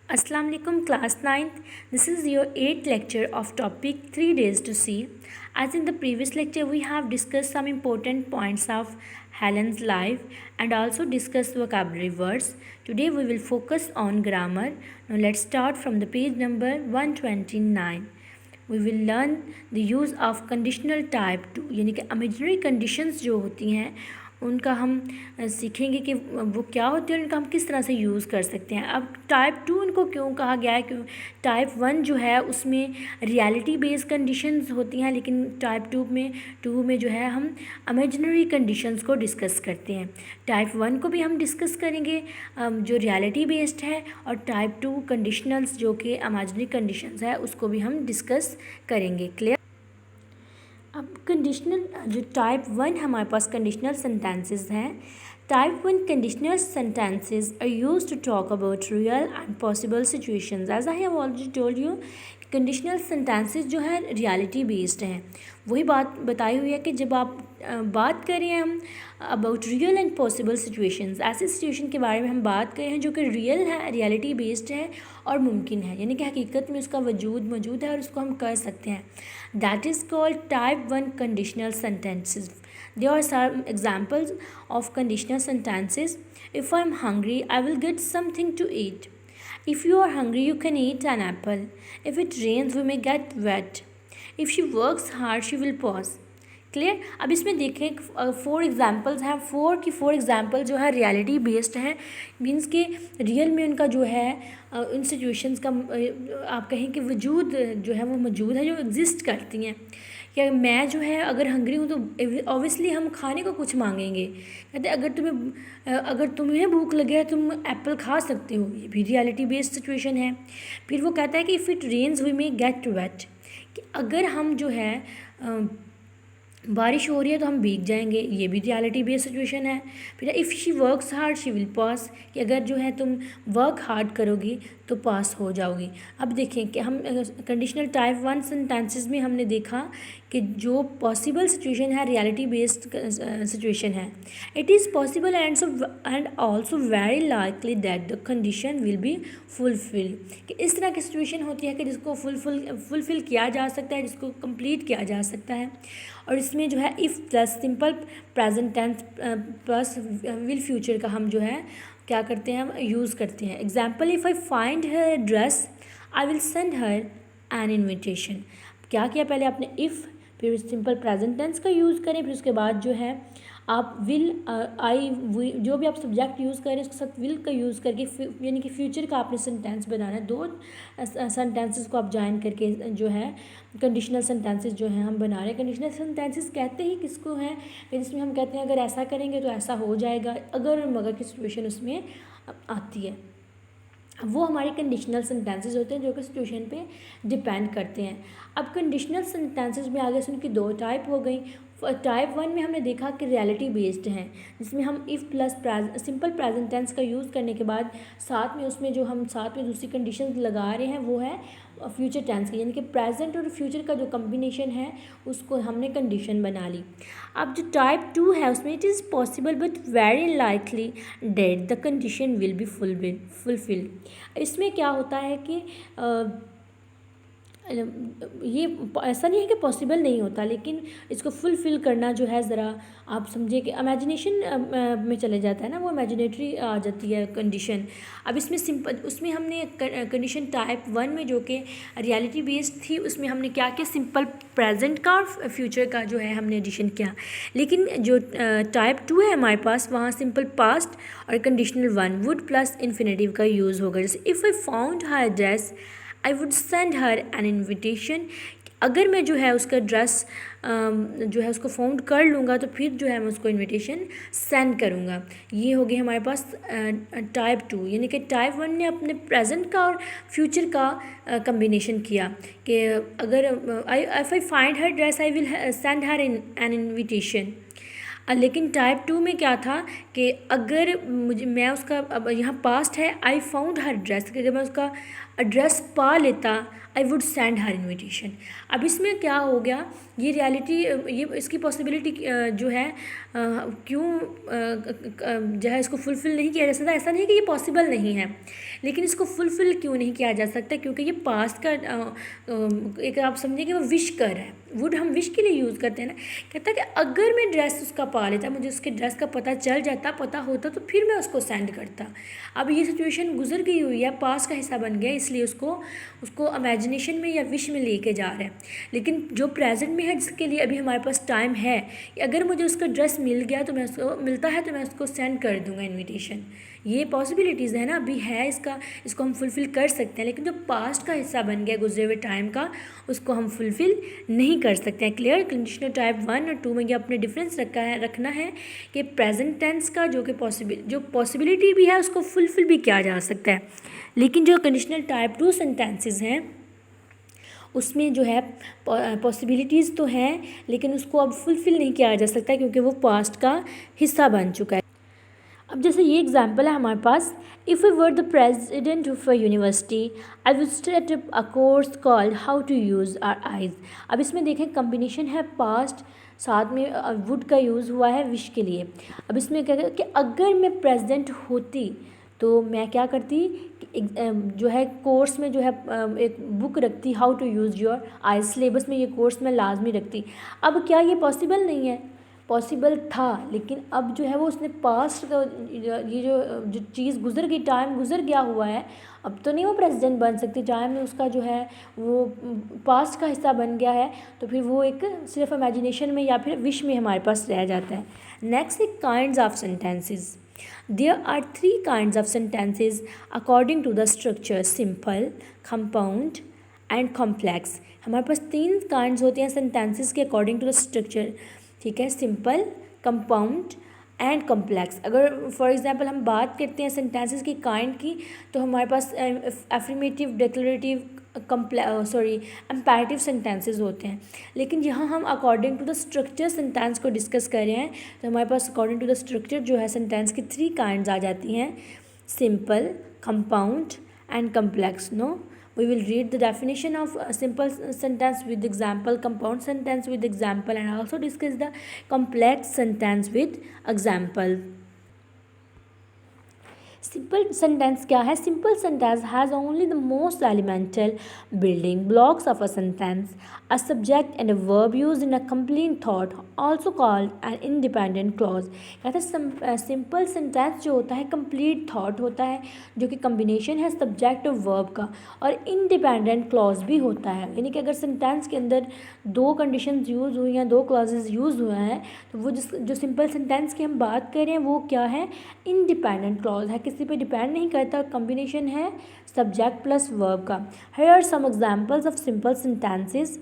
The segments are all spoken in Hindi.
Assalamu alaikum class 9th. This is your 8th lecture of topic 3 days to see. As in the previous lecture we have discussed some important points of Helen's life and also discussed vocabulary words. Today we will focus on grammar. Now let's start from the page number 129. We will learn the use of conditional type 2 यानी कि imaginary conditions जो होती हैं उनका हम सीखेंगे कि वो क्या होती है और उनका हम किस तरह से यूज़ कर सकते हैं। अब टाइप 2 इनको क्यों कहा गया है, क्यों टाइप 1 जो है उसमें रियलिटी बेस्ड कंडीशंस होती हैं, लेकिन टाइप 2 में जो है हम इमेजिनरी कंडीशंस को डिस्कस करते हैं। टाइप 1 को भी हम डिस्कस करेंगे जो रियलिटी बेस्ड है, और टाइप 2 कंडीशनल्स जो कि इमेजिनरी कंडीशंस है उसको भी हम डिस्कस करेंगे। क्लियर। अब कंडीशनल जो टाइप 1 हमारे पास कंडीशनल सेंटेंसेस हैं। Type 1 conditional sentences are used to talk about real and possible situations. As I have already told you, conditional sentences जो है रियलिटी बेस्ड हैं। वही बात बताई हुई है कि जब आप बात करें हम about real and possible situations, ऐसे सिचुएशन के बारे में हम बात करें हैं जो कि रियल है, रियलिटी बेस्ड है और मुमकिन है, यानी कि हकीकत में उसका वजूद मौजूद है और उसको हम कर सकते हैं। That is called type 1 conditional sentences. There are some examples of conditional sentences. If I'm hungry, I will get something to eat. If you are hungry, you can eat an apple. If it rains, we may get wet. If she works hard, she will pause. Clear. अब इसमें देखें 4 एग्जाम्पल्स हैं। 4 एग्जाम्पल जो है रियलिटी बेस्ड हैं, मीन्स के रियल में उनका जो है उन सिचुएशंस का आप कहें कि वजूद जो है वो मौजूद है, जो एग्जिस्ट करती हैं। या मैं जो है अगर हंग्री हूँ तो ऑब्वियसली हम खाने को कुछ मांगेंगे। कहते अगर तुम्हें भूख लगे है तुम एप्पल खा सकते हो, ये भी रियलिटी बेस्ड सिचुएशन है। फिर वो कहता है कि if it rains we may get wet, कि अगर हम जो है बारिश हो रही है तो हम भीग जाएंगे, ये भी रियलिटी बेस्ड सिचुएशन है। फिर if she works hard she will pass, कि अगर जो है तुम वर्क हार्ड करोगी तो पास हो जाओगी। अब देखें कि हम कंडीशनल टाइप 1 सेंटेंसेस में हमने देखा कि जो पॉसिबल सिचुएशन है रियलिटी बेस्ड सिचुएशन है। It is possible and also very likely that the condition will be fulfil, कि इस तरह की सिचुएशन होती है कि जिसको फुलफिल किया जा सकता है, जिसको कंप्लीट किया जा सकता है। और इसमें जो है if plus simple present tens plus will future का हम जो है क्या करते हैं, हम यूज़ करते हैं। Example, if I find her dress I will send her an invitation. क्या किया, पहले आपने इफ़, फिर सिंपल प्रेजेंट टेंस का यूज़ करें, फिर उसके बाद जो है आप विल आई जो भी आप सब्जेक्ट यूज़ करें उसके साथ विल का यूज़ करके यानी कि फ्यूचर का आपने सेंटेंस बनाना है। 2 सेंटेंसेस को आप ज्वाइन करके जो है कंडीशनल सेंटेंसेस जो हैं हम बना रहे हैं। कंडीशनल सेंटेंसेस कहते ही किसको हैं, जिसमें हम कहते हैं अगर ऐसा करेंगे तो ऐसा हो जाएगा, अगर मगर की सिचुएशन उसमें आती है, वो हमारे कंडीशनल सेंटेंसेस होते हैं जो कि सिचुएशन पे डिपेंड करते हैं। अब कंडीशनल सेंटेंसेस में आगे से उनकी 2 टाइप हो गई। टाइप 1 में हमने देखा कि रियलिटी बेस्ड हैं, जिसमें हम if plus simple present tense का यूज़ करने के बाद साथ में उसमें जो हम साथ में दूसरी कंडीशन लगा रहे हैं वो है फ्यूचर टेंस की, यानी कि प्रेजेंट और फ्यूचर का जो कम्बिनेशन है उसको हमने कंडीशन बना ली। अब जो टाइप 2 है उसमें it is possible but very likely that the condition will be fulfilled. इसमें क्या होता है कि ये ऐसा नहीं है कि पॉसिबल नहीं होता, लेकिन इसको फुलफ़िल करना जो है ज़रा आप समझिए कि इमेजिनेशन में चले जाता है ना, वो इमेजिनेटरी आ जाती है कंडीशन। अब इसमें सिंपल उसमें हमने कंडीशन टाइप 1 में जो कि रियलिटी बेस्ड थी उसमें हमने क्या किया, सिंपल प्रेजेंट का और फ्यूचर का जो है हमने एडिशन किया। लेकिन जो टाइप 2 है हमारे पास वहाँ सिंपल पास्ट और कंडीशनल 1 वुड प्लस इन्फिनेटिव का यूज़ होगा। जैसे if I found her dress I would send her an invitation, अगर मैं जो है उसका ड्रेस जो है उसको फाउंड कर लूँगा तो फिर जो है मैं उसको इन्विटेशन सेंड करूँगा। ये हो गया हमारे पास टाइप 2, यानी कि टाइप 1 ने अपने प्रेजेंट का और फ्यूचर का कम्बिनेशन किया कि अगर if I find her dress I will send her an invitation. लेकिन टाइप 2 में क्या था कि कि अगर मैं उसका अब यहाँ पास्ट है, आई फाउंड हर ड्रेस, कि अगर मैं उसका एड्रेस पा लेता, I would send her invitation. अब इसमें क्या हो गया, ये रियलिटी, ये इसकी पॉसिबिलिटी जो है क्यों जो है इसको फुलफ़िल नहीं किया जा सकता। ऐसा नहीं है कि ये पॉसिबल नहीं है, लेकिन इसको फुलफ़िल क्यों नहीं किया जा सकता, क्योंकि ये पास्ट का एक आप समझिए कि वो विश कर है। वुड हम विश के लिए यूज़ करते हैं ना। कहता है कि अगर मैं ड्रेस उसका पा लेता, मुझे उसके ड्रेस का पता चल जाता, पता होता, तो फिर मैं उसको सेंड करता। अब ये सिचुएशन गुजर गई हुई है, पास्ट का हिस्सा बन गया, इसलिए उसको इमेजिनेशन में या विश में लेके जा रहे हैं। लेकिन जो प्रेजेंट में है, जिसके लिए अभी हमारे पास टाइम है, अगर मुझे उसका ड्रेस मिल गया तो मैं उसको मिलता है तो मैं उसको सेंड कर दूंगा इनविटेशन। ये पॉसिबिलिटीज़ है ना, अभी है इसको हम फुलफ़िल कर सकते हैं। लेकिन जो पास्ट का हिस्सा बन गया गुजरे हुए टाइम का, उसको हम फुलफ़िल नहीं कर सकते हैं। क्लियर। कंडीशनल टाइप 1 और 2 में ये अपने डिफरेंस रखना है कि प्रेजेंट टेंस का जो पॉसिबिलिटी भी है उसको फुलफ़िल भी किया जा सकता है, लेकिन जो कंडीशनल टाइप 2 सेंटेंसेस हैं उसमें जो है पॉसिबिलिटीज़ तो हैं, लेकिन उसको अब फुलफ़िल नहीं किया जा सकता क्योंकि वो पास्ट का हिस्सा बन चुका है। अब जैसे ये एग्जांपल है हमारे पास, if I were the president of a university I would start a course called how to use our eyes. अब इसमें देखें कम्बिनेशन है पास्ट, साथ में वुड का यूज़ हुआ है विश के लिए। अब इसमें क्या कहते कि अगर मैं प्रेसिडेंट होती तो मैं क्या करती कि जो है कोर्स में जो है एक बुक रखती, how to use your eyes, syllabus में ये कोर्स में लाजमी रखती। अब क्या ये पॉसिबल नहीं है? पॉसिबल था, लेकिन अब जो है वो उसने पास्ट का ये जो चीज़ गुजर गई, टाइम गुजर गया हुआ है, अब तो नहीं वो प्रेसिडेंट बन सकती। टाइम में उसका जो है वो पास्ट का हिस्सा बन गया है, तो फिर वो एक सिर्फ इमेजिनेशन में या फिर विश में हमारे पास रह जाता है। नेक्स्ट है kinds of sentences. There are 3 kinds of sentences according to the structure: simple, compound and complex। हमारे पास 3 काइंड्स होते हैं सेंटेंसेस के अकॉर्डिंग टू द स्ट्रक्चर, ठीक है, सिंपल, कंपाउंड एंड कम्प्लेक्स। अगर फॉर एग्जांपल हम बात करते हैं सेंटेंसेस की काइंड की, तो हमारे पास एफर्मेटिव, डिक्लेरेटिव, एम्पैरेटिव सेंटेंसेस होते हैं। लेकिन यहाँ हम according to the structure sentence को डिस्कस कर रहे हैं, तो हमारे पास अकॉर्डिंग टू द स्ट्रक्चर जो है सेंटेंस की 3 काइंड्स आ जाती हैं: simple, compound and complex. No, we will read the definition of a simple sentence with example, compound sentence with example, and also discuss the complex sentence with example। Simple sentence क्या है? Simple sentence has only the most elemental building blocks of a sentence, a subject and a verb used in a complete thought, also called an independent clause. कहते हैं सिंपल सेंटेंस जो होता है कंप्लीट थॉट होता है, जो कि कम्बिनेशन है सब्जेक्ट और वर्ब का, और इंडिपेंडेंट क्लॉज भी होता है। यानी कि अगर सेंटेंस के अंदर 2 कंडीशंस यूज़ हुई हैं, 2 क्लॉजेज यूज़ हुए हैं, तो वो जो सिंपल सेंटेंस की हम बात कर रहे हैं वो क्या है? इंडिपेंडेंट क्लॉज है, किसी पे डिपेंड नहीं करता, कॉम्बिनेशन है सब्जेक्ट प्लस वर्ब का। Here are some examples of simple sentences.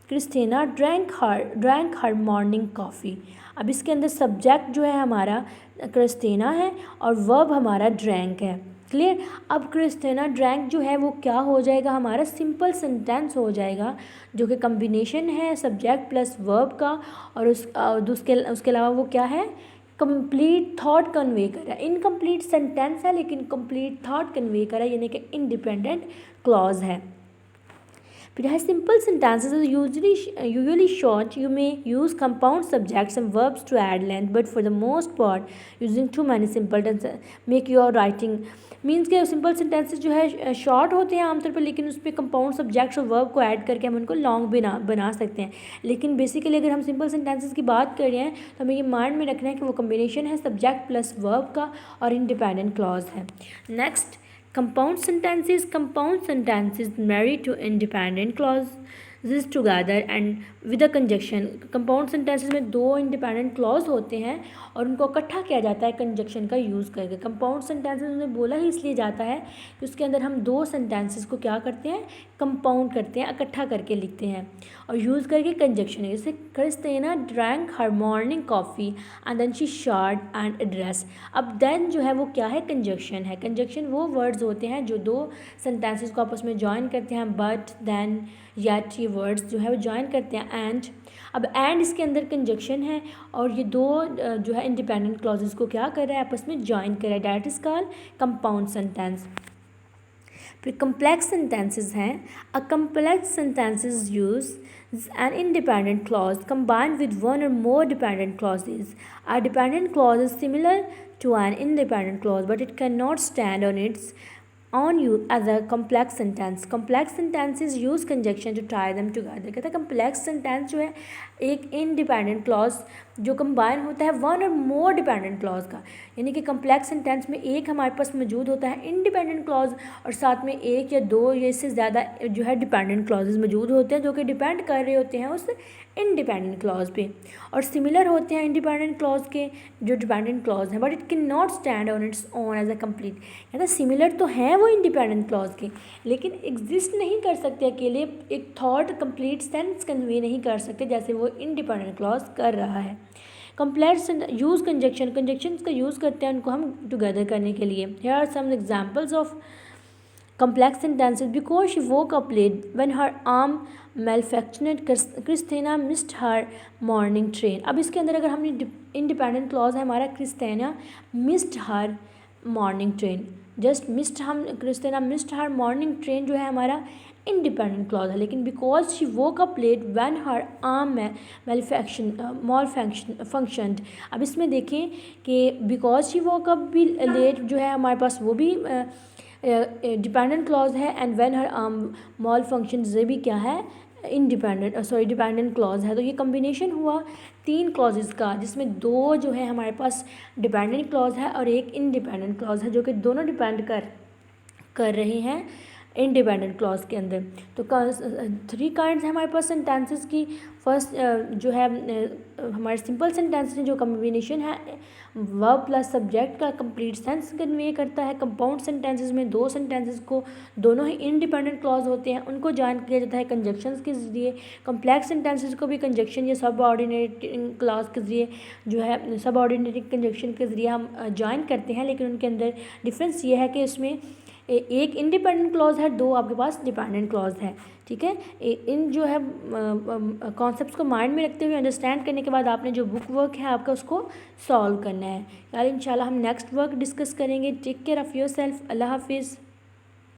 Christina drank her morning coffee. अब इसके अंदर सब्जेक्ट जो है हमारा क्रिस्टीना है और वर्ब हमारा ड्रैंक है। क्लियर। अब क्रिस्टीना ड्रैंक जो है वो क्या हो जाएगा? हमारा सिंपल सेंटेंस हो जाएगा, जो कि कम्बिनेशन है सब्जेक्ट प्लस वर्ब का, और उसके अलावा वो क्या है? कंप्लीट थॉट कन्वे कर रहा है। इनकम्प्लीट सेंटेंस है लेकिन कंप्लीट थॉट कन्वे कर रहा है, यानी कि इंडिपेंडेंट क्लॉज है। फिर है simple sentences usually short. You may use compound subjects and verbs to add length, but for the most part using too many simple tenses make your writing means के सिंपल सेंटेंसेस जो है शॉर्ट होते हैं आमतौर पर, लेकिन उसमें कंपाउंड सब्जेक्ट्स और वर्ब को ऐड करके हम उनको लॉन्ग बना सकते हैं। लेकिन बेसिकली अगर हम सिंपल सेंटेंसेस की बात कर रहे हैं तो हमें ये माइंड में रखना है कि वो कम्बिनेशन है सब्जेक्ट प्लस वर्ब का और इंडिपेंडेंट क्लॉज है। Next, compound sentences married to independent clauses together and with a conjunction। Compound sentences में 2 इंडिपेंडेंट क्लॉज होते हैं और उनको इकट्ठा किया जाता है कंजक्शन का यूज़ करके। कंपाउंड सेंटेंसेस में बोला ही इसलिए जाता है कि उसके अंदर हम 2 सेंटेंसेस को क्या करते हैं? कंपाउंड करते हैं, इकट्ठा करके लिखते हैं और यूज़ करके कंजक्शन। जैसे Christina drank her morning coffee and then she showered and dressed. अब देन जो है वो क्या है? कंजक्शन है। कंजक्शन वो वर्ड्स होते हैं जो 2 सेंटेंसेस को आपस में जॉइन करते हैं, बट, देन, येट, ये वर्ड्स जो है वो ज्वाइन करते हैं एंड। अब एंड इसके अंदर कंजक्शन है और ये दो जो है इंडिपेंडेंट क्लॉजेस को क्या कर रहा है, आपस में ज्वाइन कर रहा है, that is called compound sentence. फिर कम्प्लेक्स सेंटेंसेस हैं। अ complex sentences use an independent clause combined with one or more dependent clauses. A dependent clause is similar to an independent clause, but it cannot stand on you as a complex sentence. Complex sentences use conjunction to tie them together. कहता है complex sentence जो है एक independent clause जो कंबाइन होता है वन और मोर डिपेंडेंट क्लॉज का, यानी कि कम्प्लेक्स सेंटेंस में एक हमारे पास मौजूद होता है इंडिपेंडेंट क्लॉज और साथ में एक या दो या इससे ज़्यादा जो है डिपेंडेंट क्लॉजेज मौजूद होते हैं जो कि डिपेंड कर रहे होते हैं उस इंडिपेंडेंट क्लॉज पे और सिमिलर होते हैं इंडिपेंडेंट क्लॉज के जो डिपेंडेंट क्लॉज हैं, but it can not stand on its own as a complete. यानी सिमिलर तो हैं वो इंडिपेंडेंट क्लॉज के, लेकिन एग्जिस्ट नहीं कर सकते अकेले, एक थॉट कंप्लीट सेंस कन्वे नहीं कर सकते जैसे वो इंडिपेंडेंट क्लॉज कर रहा है। कम्प्लेक्स यूज़ कंजक्शंस का यूज़ करते हैं उनको हम टुगेदर करने के लिए। Here are some examples of complex sentences. Because she woke up late when her arm malfunctioned, Christina missed her morning train. अब इसके अंदर अगर हमने इंडिपेंडेंट क्लॉज है हमारा Christina missed her morning train, just missed, हम Christina missed her morning train जो है हमारा इंडिपेंडेंट क्लॉज है। लेकिन because she woke up late when her alarm functioned, अब इसमें देखें कि बिकॉज शी वोक अप भी लेट जो है हमारे पास वो भी डिपेंडेंट क्लॉज है and when her alarm malfunction ये भी क्या है डिपेंडेंट क्लॉज है। तो ये कम्बिनेशन हुआ तीन क्लॉजेस का जिसमें दो जो है हमारे पास डिपेंडेंट क्लॉज है और एक इंडिपेंडेंट क्लॉज है जो कि दोनों डिपेंड कर रहे हैं इंडिपेंडेंट क्लॉज के अंदर। तो 3 काइंड्स हैं हमारे पास सेंटेंसेस की। फर्स्ट जो है हमारे सिंपल सेंटेंस जो कम्बिनेशन है वर्ब प्लस सब्जेक्ट का कंप्लीट सेंस कन्वे करता है। कंपाउंड सेंटेंसेस में दो सेंटेंसेस को दोनों ही इंडिपेंडेंट क्लॉज होते हैं उनको ज्वाइन किया जाता है कंजक्शंस के ज़रिए। कम्प्लेक्स सेंटेंसेस को भी कंजक्शन या सब ऑर्डिनेट क्लॉज के ज़रिए जो है सब ऑर्डिनेट कंजक्शन के ज़रिए हम ज्वाइन करते हैं, लेकिन उनके अंदर डिफरेंस ये है कि इसमें एक इंडिपेंडेंट क्लॉज है, दो आपके पास डिपेंडेंट क्लॉज है। ठीक है, इन जो है कॉन्सेप्ट्स को माइंड में रखते हुए अंडरस्टैंड करने के बाद आपने जो बुक वर्क है आपका उसको सॉल्व करना है। यार इंशाल्लाह हम नेक्स्ट वर्क डिस्कस करेंगे। Take care of your self. अल्लाह हाफिज़।